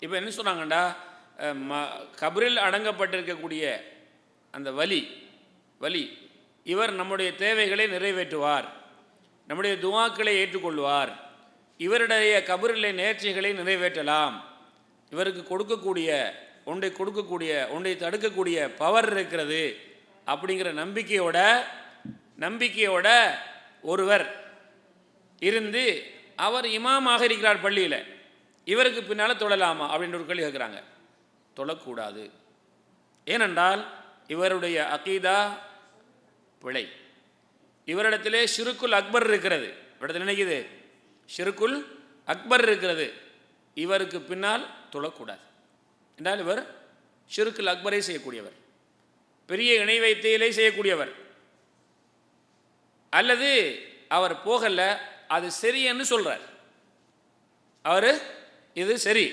இப்போ என்ன சொன்னாங்கண்டா, கபரில் அடங்கப்பட்டிருக்கக்கூடிய அந்த வலி இவர் நம்முடைய தேவைகளை நிறைவேற்றுவார், நம்முடைய துவாக்களை ஏற்றுக்கொள்வார், இவருடைய கபரிலே நேர்ச்சிகளை நிறைவேற்றலாம், இவருக்கு ஒன்றை தடுக்கக்கூடிய பவர் இருக்கிறது அப்படிங்கிற நம்பிக்கையோட ஒருவர் இருந்து அவர் இமாமாக இருக்கிறார் பள்ளியில், இவருக்கு பின்னால் தொழலாமா அப்படின்ற ஒரு கேள்வி கேட்குறாங்க. தொழக்கூடாது. ஏனென்றால் இவருடைய அகீதா பிழை. இவரிடத்திலே ஷிருக்குல் அக்பர் இருக்கிறது. இவரிடத்தில் நினைக்குது ஷிருக்குல் அக்பர் இருக்கிறது. இவருக்கு பின்னால் தொழக்கூடாது என்றால் இவர் ஷிருக்குல் அக்பரை செய்யக்கூடியவர், பெரிய இணை வைத்தியலை செய்யக்கூடியவர். அல்லது அவர் போகல, அது சரி என்று சொல்றார். அவர் இது சரி,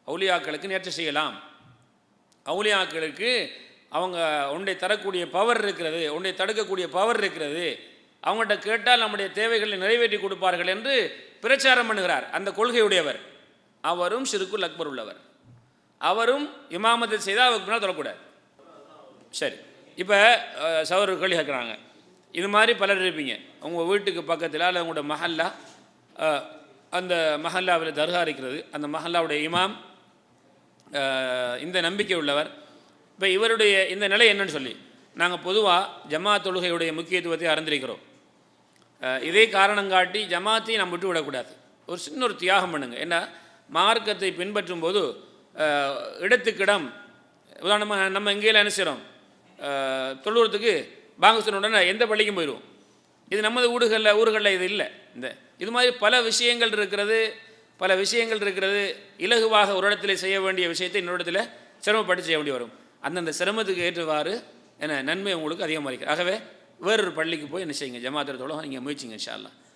அவுலியாக்களுக்கு நேர்ச்சி செய்யலாம், அவுலியாக்களுக்கு அவங்க ஒன்றை தரக்கூடிய பவர் இருக்கிறது, ஒன்றை தடுக்கக்கூடிய பவர் இருக்கிறது, அவங்கள்ட்ட கேட்டால் நம்முடைய தேவைகளை நிறைவேற்றி கொடுப்பார்கள் என்று பிரச்சாரம் பண்ணுகிறார். அந்த கொள்கையுடையவர் அவரும் ஷிருக்குல் அக்பர் உள்ளவர், அவரும் இமாமத்தை செய்தால் அவருக்கு பின்னால் தொழக்கூடாது. சரி, இப்போ சகோதரர் கேள்வி கேட்குறாங்க. இது மாதிரி பலர் இருப்பீங்க, உங்கள் வீட்டுக்கு பக்கத்தில் அல்லது உங்களோட மஹல்லா, அந்த மஹல்லாவில் தர்கா இருக்கிறது, அந்த மஹல்லாவுடைய இமாம் இந்த நம்பிக்கை உள்ளவர். இப்போ இவருடைய இந்த நிலை என்னன்னு சொல்லி நாங்கள் பொதுவாக ஜமாத் தொழுகையுடைய முக்கியத்துவத்தை அறிந்திருக்கிறோம். இதே காரணம் காட்டி ஜமாத்தையும் நம்ம விட்டு விடக்கூடாது. ஒரு தியாகம் பண்ணுங்க. ஏன்னா மார்க்கத்தை பின்பற்றும் போது இடத்துக்கிடம், உதாரணமாக நம்ம எங்கேயும் என்ன செய்கிறோம், தொழுவத்துக்கு பாங்க சொன்ன உடனே எந்த பள்ளிக்கும் போயிடுவோம். இது நமது ஊர்களில் இது இல்லை. இது மாதிரி பல விஷயங்கள் இருக்கிறது. இலகுவாக ஒரு இடத்துல செய்ய வேண்டிய விஷயத்தை இன்னொரு இடத்துல சிரமப்பட்டு செய்ய வேண்டி வரும். அந்தந்த சிரமத்துக்கு ஏற்றவாறு நன்மை உங்களுக்கு அதிகமாக இருக்குது. ஆகவே வேறொரு பள்ளிக்கு போய் என்ன செய்யுங்க, ஜமாத்தில் தொழுக நீங்கள் முயற்சிங்க இன்ஷா அல்லாஹ்.